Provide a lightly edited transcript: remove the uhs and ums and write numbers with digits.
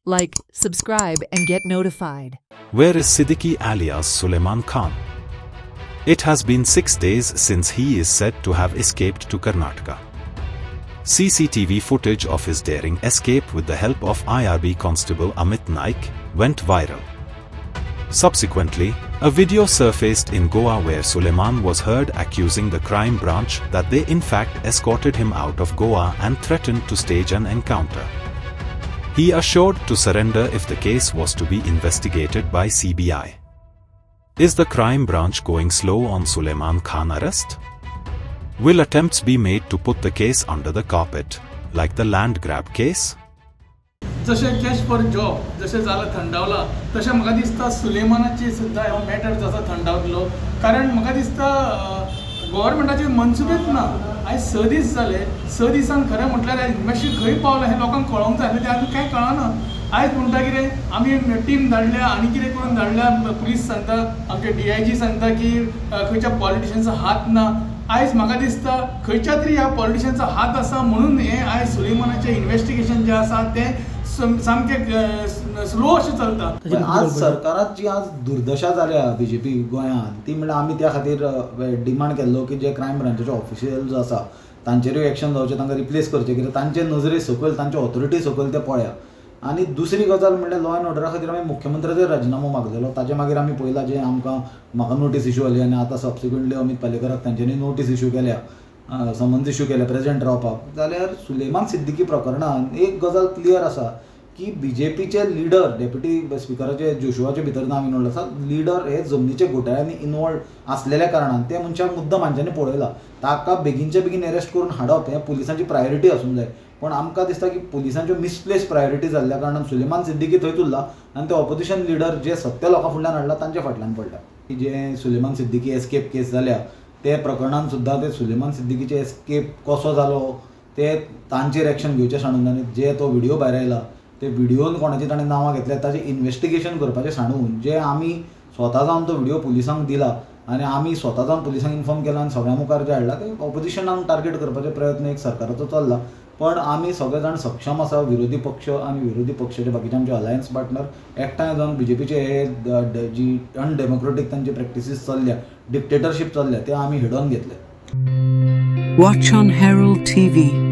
Like, subscribe and get notified. Where is Siddiqui alias Sulaiman Khan? It has been 6 days since he is said to have escaped to Karnataka. CCTV footage of his daring escape with the help of IRB Constable Amit Naik went viral. Subsequently, a video surfaced in Goa where Sulaiman was heard accusing the crime branch that they in fact escorted him out of Goa and threatened to stage an encounter. He assured to surrender if the case was to be investigated by CBI. Is the crime branch going slow on Sulaiman Khan arrest? Will attempts be made to put the case under the carpet, like the land grab case? जसे cash for job जसे जालं थंडावला तसे म्हाका दिसता सुलेमानाची सुद्दां हो matter जसो थंडावतलो कारण म्हाका दिसता गव्हर्मेंटाचे मनसुबेच ना आयज 6 दीस जाले 6 दिसान खरें म्हटल्यार इन्व्हेस्टिगेशन खंय पावलें हें लोकांक कळोंक जाय ते आजून कांय कळना आयज म्हणटा कितें आमी टीम धाडल्या आनी कितें करून धाडल्या पुलीस सांगता आमचे DIG सांगता की खंयच्या पॉलिटिशियन्सचो हात ना आयज म्हाका दिसता खंयच्या तरी ह्या पॉलिटिशियन्सचो हात आसा म्हणून हें आयज सुलेमानाचें इन्व्हेस्टिगेशन जें आसा तें सामकें स्लो अशें चलता. आज सरकारात जी आज दुर्दशा जाल्या BJP गोंयांत ती म्हणल्यार आमी त्या खातीर डिमांड केल्लो की जे क्रायम ब्रांचाचे ऑफिशियल्स आसा तांचेरूय एक्शन जावचें तांकां रिप्लेस करचें कित्याक तांचे नजरे सकयल तांचे ऑथॉरिटी सकयल ते पळया. आनी दुसरी गजाल म्हणल्यार लॉ एंड ऑर्डरा खातीर आमी मुख्यमंत्र्याचो राजिनामो मागलेलो ताचे मागीर आमी पळयलां जें आमकां म्हाका नोटीस इश्यू जाली आनी आतां सबसिक्वेंटली अमित पालेकराक तांच्यांनी नोटीस इश्यू केल्या समन्स इश्यू केल्या प्रेजेंट रावपाक जाल्यार सुलेमान सिद्दीकी प्रकरणान एक गजाल क्लियर आसा की BJPचे लिडर डेप्युटी स्पिकराचे जोशुआचे भितर नांव इनवॉल्ड आसा लिडर हे जमनीचे घोटाळ्यांनी इनवॉल्ड आसलेल्या कारणान ते मनशाक मुद्दम हांच्यांनी पळयला ताका बेगीनचे बेगीन अरेस्ट करून हाडप हें पुलिसांची प्रायोरिटी आसूंक जाय पण आमकां दिसता की पुलिसांच्यो मिसप्लेस प्रायोरिटी जाल्ल्या कारणान सुलेमान सिद्दीकी थंयच उरला आनी ते ऑपोजिशन लिडर जे सत्य लोकां फुडल्यान हाडला तांच्या फाटल्यान पडला की जे सुलेमान सिद्दीकी एस्केप केस जाल्या ते प्रकरणान सुद्दां ते सुलेमान सिद्दीकीचे एस्केप कसो जालो ते तांचेर एक्शन घेवचें सांडून आनी जे तो व्हिडिओ भायर आयला ते व्हिडिओन कोणाची ताणें नांवां घेतल्यात ताचें इन्व्हेस्टिगेशन करपाचें सांडून जे आमी स्वता जावन तो व्हिडिओ पुलिसांक दिला आनी आमी स्वता जावन पुलिसांक इन्फॉर्म केला आनी सगळ्या मुखार जे हाडला ते ऑपोजिशनाक टार्गेट करपाचे प्रयत्न एक सरकाराचो चल्ला पण आमी सगळे जाण सक्षम आसा विरोधी पक्ष आनी विरोधी पक्षाचे बाकीचे आमचे अलायन्स पार्टनर एकठांय जावन BJPचे हे जी अनडेमोक्रेटीक तांची प्रॅक्टिसीस चल्ल्या डिक्टेटरशीप चल्ल्या ते आमी हिडोवन घेतले. Watch on Herald TV.